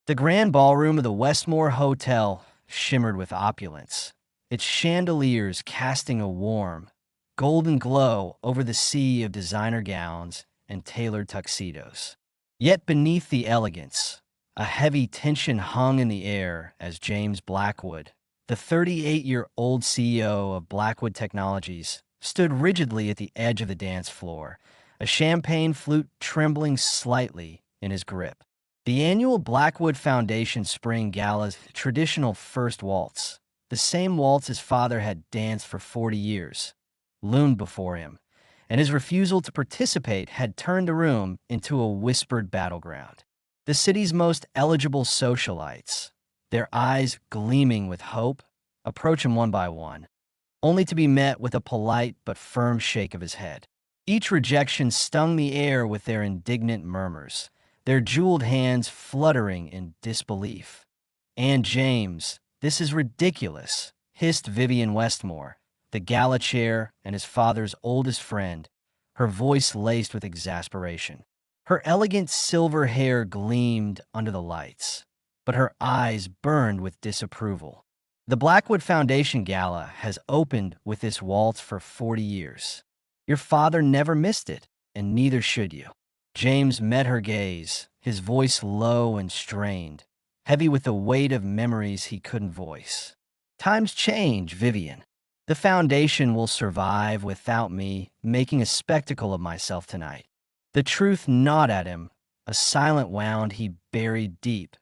The grand ballroom of the Westmore Hotel shimmered with opulence, its chandeliers casting a warm, golden glow over the sea of designer gowns and tailored tuxedos. Yet beneath the elegance, a heavy tension hung in the air as James Blackwood, the 38-year-old CEO of Blackwood Technologies, stood rigidly at the edge of the dance floor, a champagne flute trembling slightly in his grip. The annual Blackwood Foundation Spring Gala's traditional first waltz, the same waltz his father had danced for 40 years, loomed before him, and his refusal to participate had turned the room into a whispered battleground. The city's most eligible socialites, their eyes gleaming with hope, approach him one by one, only to be met with a polite but firm shake of his head. Each rejection stung the air with their indignant murmurs, their jeweled hands fluttering in disbelief. "And James, this is ridiculous," hissed Vivian Westmore, the gala chair and his father's oldest friend, her voice laced with exasperation. Her elegant silver hair gleamed under the lights, but her eyes burned with disapproval. "The Blackwood Foundation Gala has opened with this waltz for 40 years. Your father never missed it, and neither should you." James met her gaze, his voice low and strained, heavy with the weight of memories he couldn't voice. "Times change, Vivian. The foundation will survive without me making a spectacle of myself tonight." The truth gnawed at him, a silent wound he buried deep.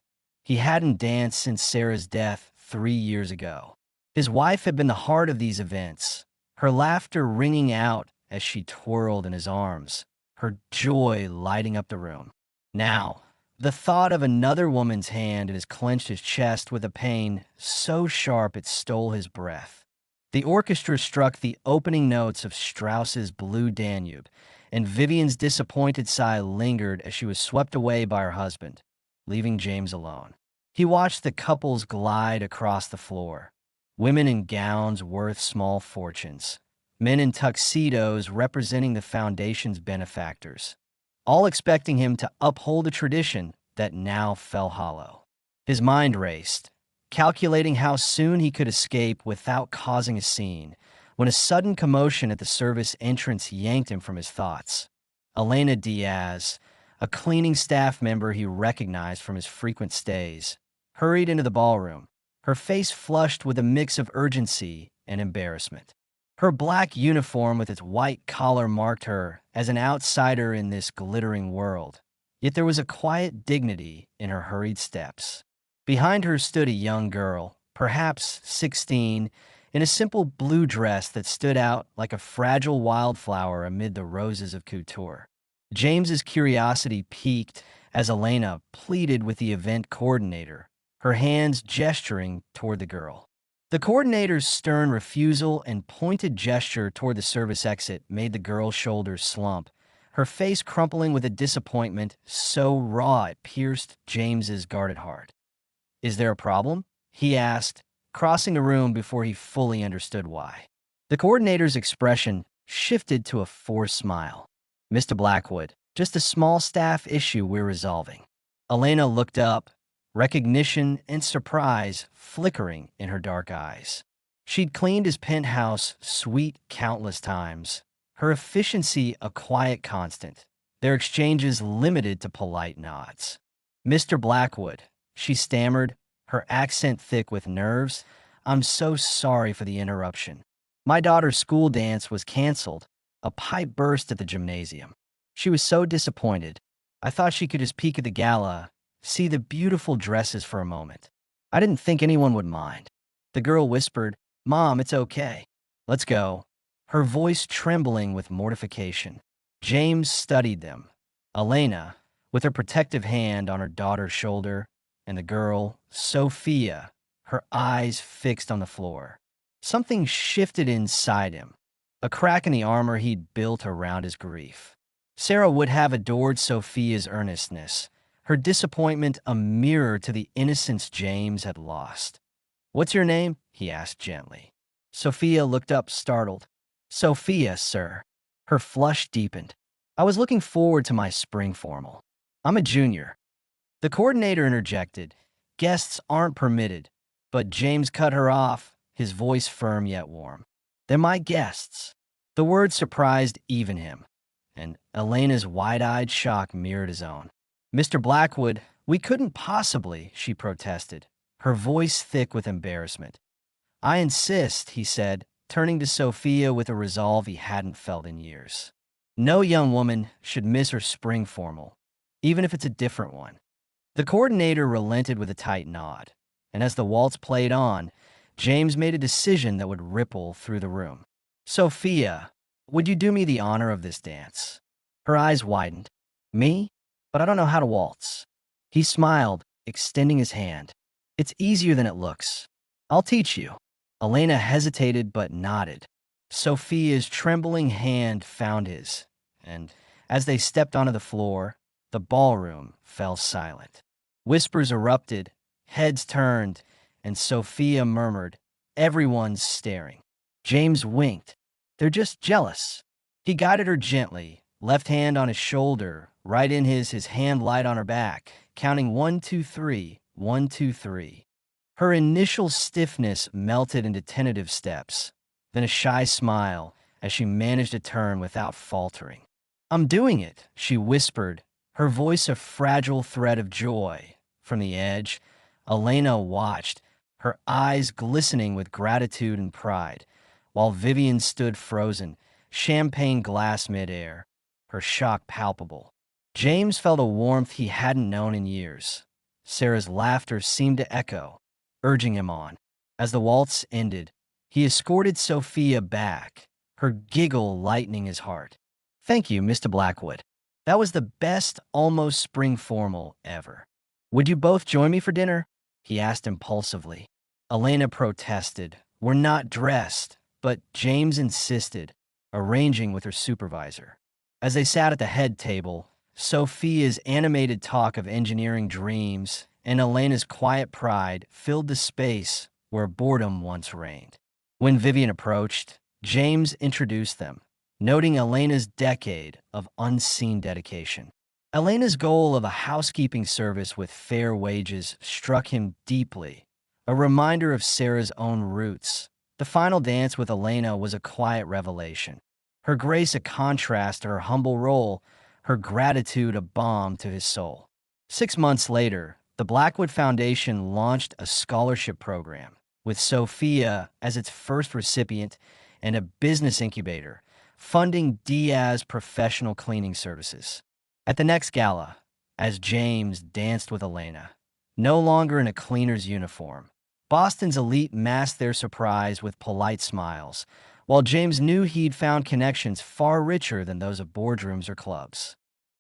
He hadn't danced since Sarah's death 3 years ago. His wife had been the heart of these events, her laughter ringing out as she twirled in his arms, her joy lighting up the room. Now, the thought of another woman's hand had clenched his chest with a pain so sharp it stole his breath. The orchestra struck the opening notes of Strauss's Blue Danube, and Vivian's disappointed sigh lingered as she was swept away by her husband, leaving James alone. He watched the couples glide across the floor, women in gowns worth small fortunes, men in tuxedos representing the foundation's benefactors, all expecting him to uphold a tradition that now fell hollow. His mind raced, calculating how soon he could escape without causing a scene, when a sudden commotion at the service entrance yanked him from his thoughts. Elena Diaz, a cleaning staff member he recognized from his frequent stays, hurried into the ballroom, her face flushed with a mix of urgency and embarrassment. Her black uniform with its white collar marked her as an outsider in this glittering world, yet there was a quiet dignity in her hurried steps. Behind her stood a young girl, perhaps 16, in a simple blue dress that stood out like a fragile wildflower amid the roses of couture. James's curiosity piqued as Elena pleaded with the event coordinator, her hands gesturing toward the girl. The coordinator's stern refusal and pointed gesture toward the service exit made the girl's shoulders slump, her face crumpling with a disappointment so raw it pierced James's guarded heart. "Is there a problem?" he asked, crossing the room before he fully understood why. The coordinator's expression shifted to a forced smile. "Mr. Blackwood, just a small staff issue we're resolving." Elena looked up, recognition and surprise flickering in her dark eyes. She'd cleaned his penthouse suite countless times, her efficiency a quiet constant, their exchanges limited to polite nods. "Mr. Blackwood," she stammered, her accent thick with nerves, "I'm so sorry for the interruption. My daughter's school dance was canceled. A pipe burst at the gymnasium. She was so disappointed. I thought she could just peek at the gala, see the beautiful dresses for a moment. I didn't think anyone would mind." The girl whispered, "Mom, it's okay. Let's go," her voice trembling with mortification. James studied them. Elena, with her protective hand on her daughter's shoulder, and the girl, Sophia, her eyes fixed on the floor. Something shifted inside him, a crack in the armor he'd built around his grief. Sarah would have adored Sophia's earnestness, her disappointment a mirror to the innocence James had lost. "What's your name?" he asked gently. Sophia looked up, startled. "Sophia, sir." Her flush deepened. "I was looking forward to my spring formal. I'm a junior." The coordinator interjected, "Guests aren't permitted," but James cut her off, his voice firm yet warm. "They're my guests." The word surprised even him, and Elena's wide-eyed shock mirrored his own. "Mr. Blackwood, we couldn't possibly," she protested, her voice thick with embarrassment. "I insist," he said, turning to Sophia with a resolve he hadn't felt in years. "No young woman should miss her spring formal, even if it's a different one." The coordinator relented with a tight nod, and as the waltz played on, James made a decision that would ripple through the room. "Sophia, would you do me the honor of this dance?" Her eyes widened. "Me? But I don't know how to waltz." He smiled, extending his hand. "It's easier than it looks. I'll teach you." Elena hesitated but nodded. Sophia's trembling hand found his, and as they stepped onto the floor, the ballroom fell silent. Whispers erupted, heads turned, and Sophia murmured, "Everyone's staring." James winked. "They're just jealous." He guided her gently, left hand on his shoulder, right in his hand light on her back, counting 1, 2, 3, 1, 2, 3. Her initial stiffness melted into tentative steps, then a shy smile as she managed a turn without faltering. "I'm doing it," she whispered, her voice a fragile thread of joy. From the edge, Elena watched, her eyes glistening with gratitude and pride, while Vivian stood frozen, champagne glass midair, her shock palpable. James felt a warmth he hadn't known in years. Sarah's laughter seemed to echo, urging him on. As the waltz ended, he escorted Sophia back, her giggle lightening his heart. "Thank you, Mr. Blackwood. That was the best almost spring formal ever. Would you both join me for dinner?" he asked impulsively. Elena protested. "We're not dressed," but James insisted, arranging with her supervisor. As they sat at the head table, Sophia's animated talk of engineering dreams and Elena's quiet pride filled the space where boredom once reigned. When Vivian approached, James introduced them, noting Elena's decade of unseen dedication. Elena's goal of a housekeeping service with fair wages struck him deeply, a reminder of Sarah's own roots. The final dance with Elena was a quiet revelation, her grace a contrast to her humble role, her gratitude a balm to his soul. 6 months later, the Blackwood Foundation launched a scholarship program, with Sophia as its first recipient and a business incubator, funding Diaz professional cleaning services. At the next gala, as James danced with Elena, no longer in a cleaner's uniform, Boston's elite masked their surprise with polite smiles, while James knew he'd found connections far richer than those of boardrooms or clubs.